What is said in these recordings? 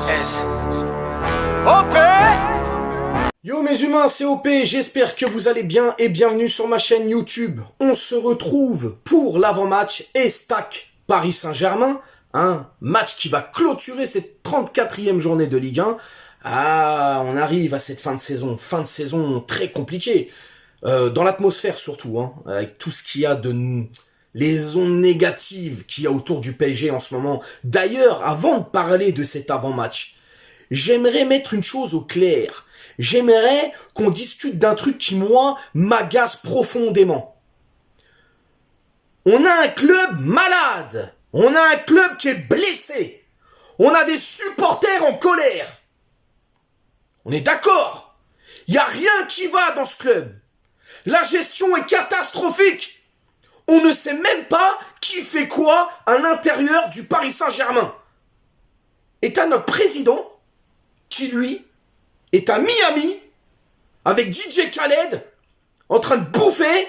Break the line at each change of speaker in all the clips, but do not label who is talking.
S. OP.
Yo mes humains, c'est OP, j'espère que vous allez bien et bienvenue sur ma chaîne YouTube. On se retrouve pour l'avant-match Estac Paris Saint-Germain, un match qui va clôturer cette 34e journée de Ligue 1. Ah, on arrive à cette fin de saison très compliquée, dans l'atmosphère surtout, hein, avec tout ce qu'il y a de... les ondes négatives qu'il y a autour du PSG en ce moment. D'ailleurs, avant de parler de cet avant-match, j'aimerais mettre une chose au clair. J'aimerais qu'on discute d'un truc qui, moi, m'agace profondément. On a un club malade. On a un club qui est blessé. On a des supporters en colère. On est d'accord. Il n'y a rien qui va dans ce club. La gestion est catastrophique. On ne sait même pas qui fait quoi à l'intérieur du Paris Saint-Germain. Et t'as notre président qui, lui, est à Miami avec DJ Khaled en train de bouffer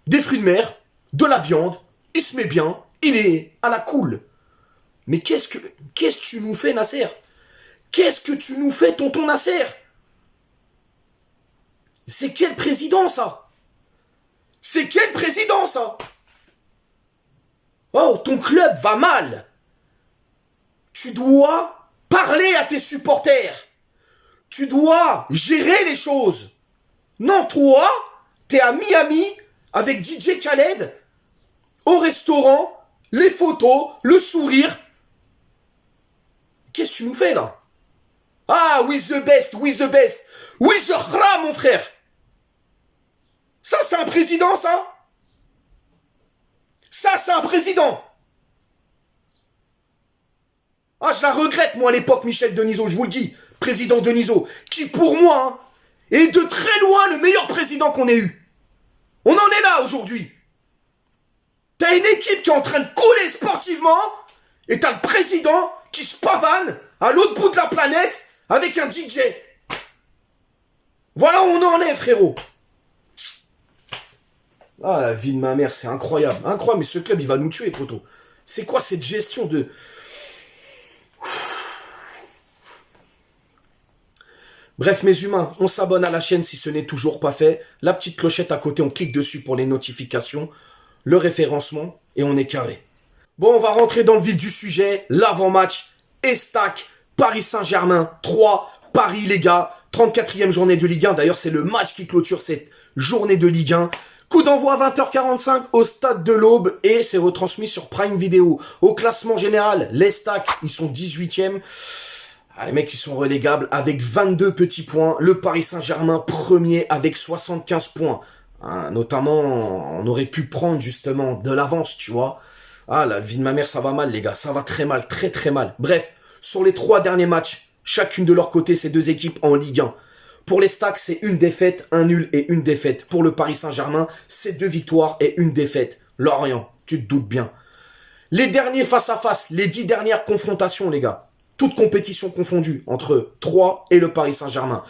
des fruits de mer, de la viande. Il se met bien, il est à la cool. Mais qu'est-ce que tu nous fais, Nasser? Qu'est-ce que tu nous fais, tonton Nasser? C'est quel président, ça? C'est quel président, ça? Oh, ton club va mal. Tu dois parler à tes supporters. Tu dois gérer les choses. Non, toi, t'es à Miami avec DJ Khaled, au restaurant, les photos, le sourire. Qu'est-ce que tu nous fais, là? Ah, with the best, with the best. With the khra, mon frère. Ça, c'est un président, ça? Ça, c'est un président. Ah, je la regrette, moi, à l'époque, Michel Denisot, je vous le dis. Président Denisot, qui, pour moi, hein, est de très loin le meilleur président qu'on ait eu. On en est là, aujourd'hui. T'as une équipe qui est en train de couler sportivement, et t'as le président qui se pavane à l'autre bout de la planète avec un DJ. Voilà où on en est, frérot. Ah, la vie de ma mère, c'est incroyable. Incroyable, mais ce club, il va nous tuer, poto. C'est quoi cette gestion de... Bref, mes humains, on s'abonne à la chaîne si ce n'est toujours pas fait. La petite clochette à côté, on clique dessus pour les notifications, le référencement, et on est carré. Bon, on va rentrer dans le vif du sujet. L'avant-match, Estac, Paris Saint-Germain, 3, Paris, les gars. 34e journée de Ligue 1. D'ailleurs, c'est le match qui clôture cette journée de Ligue 1. Coup d'envoi à 20h45 au stade de l'Aube et c'est retransmis sur Prime Video. Au classement général, l'Estac, ils sont 18e. Ah, les mecs, ils sont relégables avec 22 petits points. Le Paris Saint-Germain, premier avec 75 points. Hein, notamment, on aurait pu prendre justement de l'avance, tu vois. Ah, la vie de ma mère, ça va mal, les gars. Ça va très mal, très très mal. Bref, sur les 3 derniers matchs, chacune de leur côté, ces deux équipes en Ligue 1. Pour les Stacks, c'est une défaite, un nul et une défaite. Pour le Paris Saint-Germain, c'est 2 victoires et une défaite. Lorient, tu te doutes bien. Les derniers face-à-face, les 10 dernières confrontations, les gars. Toutes compétitions confondues entre 3 et le Paris Saint-Germain.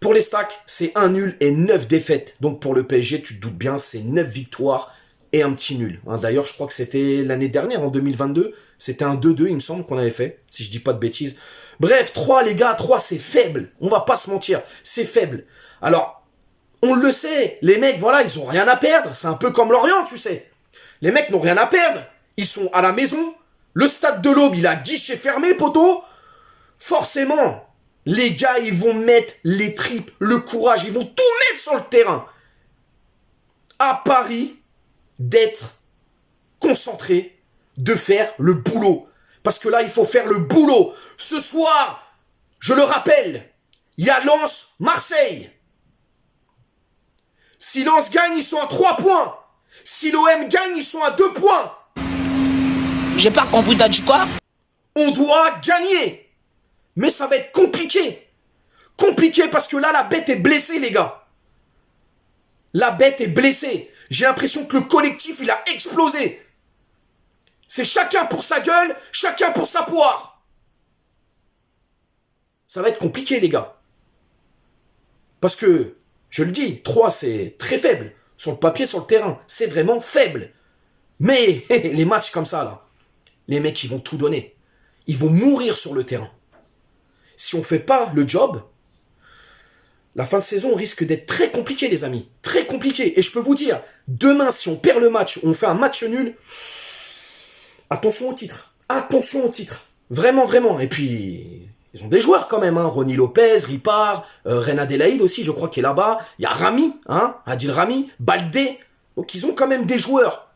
Pour les Stacks, c'est un nul et 9 défaites. Donc pour le PSG, tu te doutes bien, c'est 9 victoires et un petit nul. Hein, d'ailleurs, je crois que c'était l'année dernière, en 2022. C'était un 2-2, il me semble, qu'on avait fait, si je dis pas de bêtises. Bref, 3, les gars, 3, c'est faible. On va pas se mentir, c'est faible. Alors, on le sait, les mecs, voilà, ils ont rien à perdre. C'est un peu comme Lorient, tu sais. Les mecs n'ont rien à perdre. Ils sont à la maison. Le stade de l'Aube, il a guichet fermé, poteau. Forcément, les gars, ils vont mettre les tripes, le courage. Ils vont tout mettre sur le terrain. À Paris, d'être concentré, de faire le boulot. Parce que là, il faut faire le boulot. Ce soir, je le rappelle, il y a Lens-Marseille. Si Lens gagne, ils sont à 3 points. Si l'OM gagne, ils sont à 2 points.
J'ai pas compris, t'as dit quoi?
On doit gagner. Mais ça va être compliqué. Compliqué parce que là, la bête est blessée, les gars. La bête est blessée. J'ai l'impression que le collectif, il a explosé. C'est chacun pour sa gueule, chacun pour sa poire. Ça va être compliqué, les gars. Parce que, je le dis, 3, c'est très faible. Sur le papier, sur le terrain, c'est vraiment faible. Mais les matchs comme ça, là, les mecs, ils vont tout donner. ils vont mourir sur le terrain. Si on ne fait pas le job, la fin de saison risque d'être très compliquée, les amis. Très compliquée. Et je peux vous dire, demain, si on perd le match, on fait un match nul, attention au titre. Attention au titre. Vraiment, vraiment. Et puis, ils ont des joueurs quand même. Hein. Ronny Lopez, Ripard, Reine Adélaïde aussi, je crois, qui est là-bas. Il y a Rami, Adil Rami, Baldé. Donc, ils ont quand même des joueurs.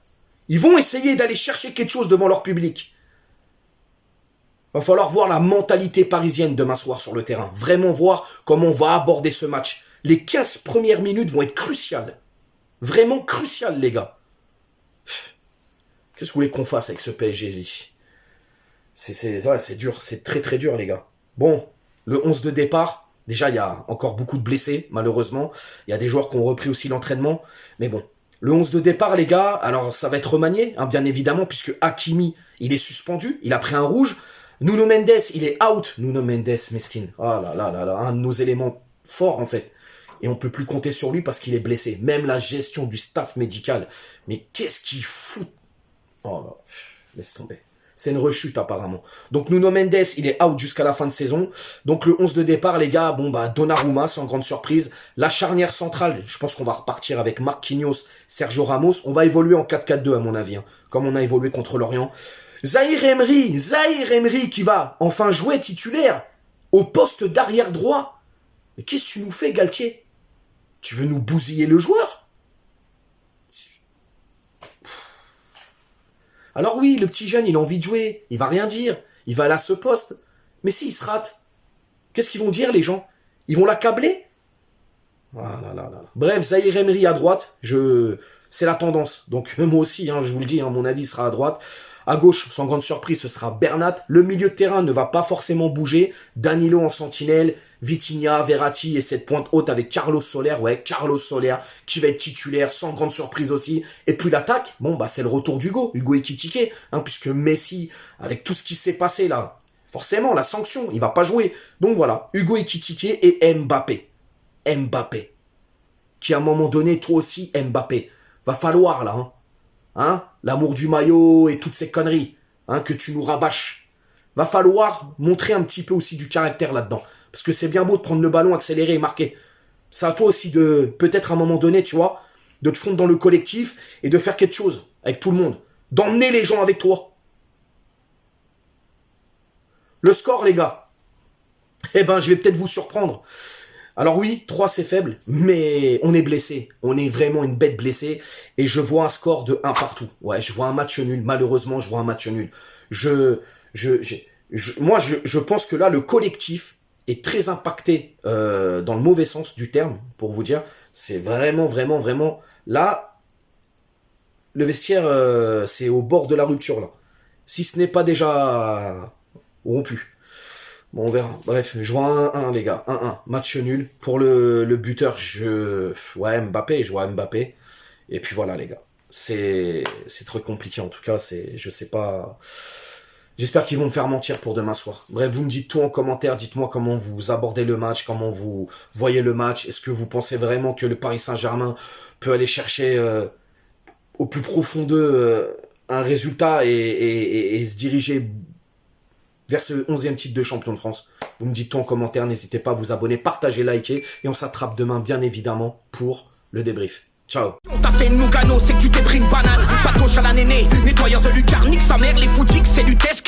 Ils vont essayer d'aller chercher quelque chose devant leur public. Va falloir voir la mentalité parisienne demain soir sur le terrain. Vraiment voir comment on va aborder ce match. Les 15 premières minutes vont être cruciales. Vraiment cruciales, les gars. Qu'est-ce que vous voulez qu'on fasse avec ce PSG? C'est dur, c'est très très dur, les gars. Bon, le 11 de départ, déjà il y a encore beaucoup de blessés, malheureusement. Il y a des joueurs qui ont repris aussi l'entraînement. Mais bon, le 11 de départ, les gars, alors ça va être remanié, bien évidemment, puisque Hakimi, il est suspendu, il a pris un rouge. Nuno Mendes, il est out. Nuno Mendes, mesquine. Oh là là là là, un de nos éléments forts en fait. Et on peut plus compter sur lui parce qu'il est blessé. Même la gestion du staff médical. Mais qu'est-ce qu'il fout? Oh là, laisse tomber. C'est une rechute apparemment. Donc Nuno Mendes, il est out jusqu'à la fin de saison. Donc le 11 de départ, les gars, bon bah Donnarumma, sans grande surprise. La charnière centrale, je pense qu'on va repartir avec Marquinhos, Sergio Ramos. On va évoluer en 4-4-2 à mon avis, comme on a évolué contre Lorient. Zahir Emery qui va enfin jouer titulaire au poste d'arrière droit. Mais qu'est-ce que tu nous fais, Galtier? Tu veux nous bousiller le joueur? Alors oui, le petit jeune, il a envie de jouer. Il va rien dire. Il va aller à ce poste. Mais s'il se rate, qu'est-ce qu'ils vont dire, les gens? Ils vont l'accabler? Bref, Zahir Emery à droite, c'est la tendance. Donc moi aussi, je vous le dis, mon avis sera à droite. À gauche, sans grande surprise, ce sera Bernat. Le milieu de terrain ne va pas forcément bouger. Danilo en sentinelle, Vitinha, Verratti et cette pointe haute avec Carlos Soler. Ouais, Carlos Soler qui va être titulaire, sans grande surprise aussi. Et puis l'attaque, bon bah c'est le retour d'Hugo Ekitike, puisque Messi, avec tout ce qui s'est passé là, forcément la sanction, il va pas jouer. Donc voilà, Hugo Ekitike et Mbappé. Mbappé. Qui à un moment donné, toi aussi Mbappé. Va falloir là, l'amour du maillot et toutes ces conneries, que tu nous rabâches. Va falloir montrer un petit peu aussi du caractère là-dedans. Parce que c'est bien beau de prendre le ballon, accélérer et marquer. C'est à toi aussi de, peut-être à un moment donné, tu vois, de te fondre dans le collectif et de faire quelque chose avec tout le monde. D'emmener les gens avec toi. Le score, les gars. Je vais peut-être vous surprendre. Alors oui, 3 c'est faible, mais on est blessé. On est vraiment une bête blessée. Et je vois un score de 1 partout. Ouais, je vois un match nul. Malheureusement, je vois un match nul. Moi, je pense que là, le collectif est très impacté dans le mauvais sens du terme, pour vous dire. C'est vraiment, vraiment, vraiment... Là, le vestiaire, c'est au bord de la rupture, là. Si ce n'est pas déjà rompu. Bon, on verra. Bref, je vois 1-1, les gars. 1-1. Match nul. Pour le buteur, ouais, Mbappé. Je vois Mbappé. Et puis voilà, les gars. C'est très compliqué, en tout cas. Je sais pas... J'espère qu'ils vont me faire mentir pour demain soir. Bref, vous me dites tout en commentaire. Dites-moi comment vous abordez le match, comment vous voyez le match. Est-ce que vous pensez vraiment que le Paris Saint-Germain peut aller chercher au plus profond d'eux un résultat et se diriger vers ce 11e titre de champion de France? Vous me dites tout en commentaire, n'hésitez pas à vous abonner, partager, liker, et on s'attrape demain, bien évidemment, pour le débrief. Ciao.
On t'a fait Nougano, c'est que tu t'es pris une banane. Pas de gauche à la néné, nettoyeur de lucarne, nique sa mère, les foutiques, c'est Lutèce.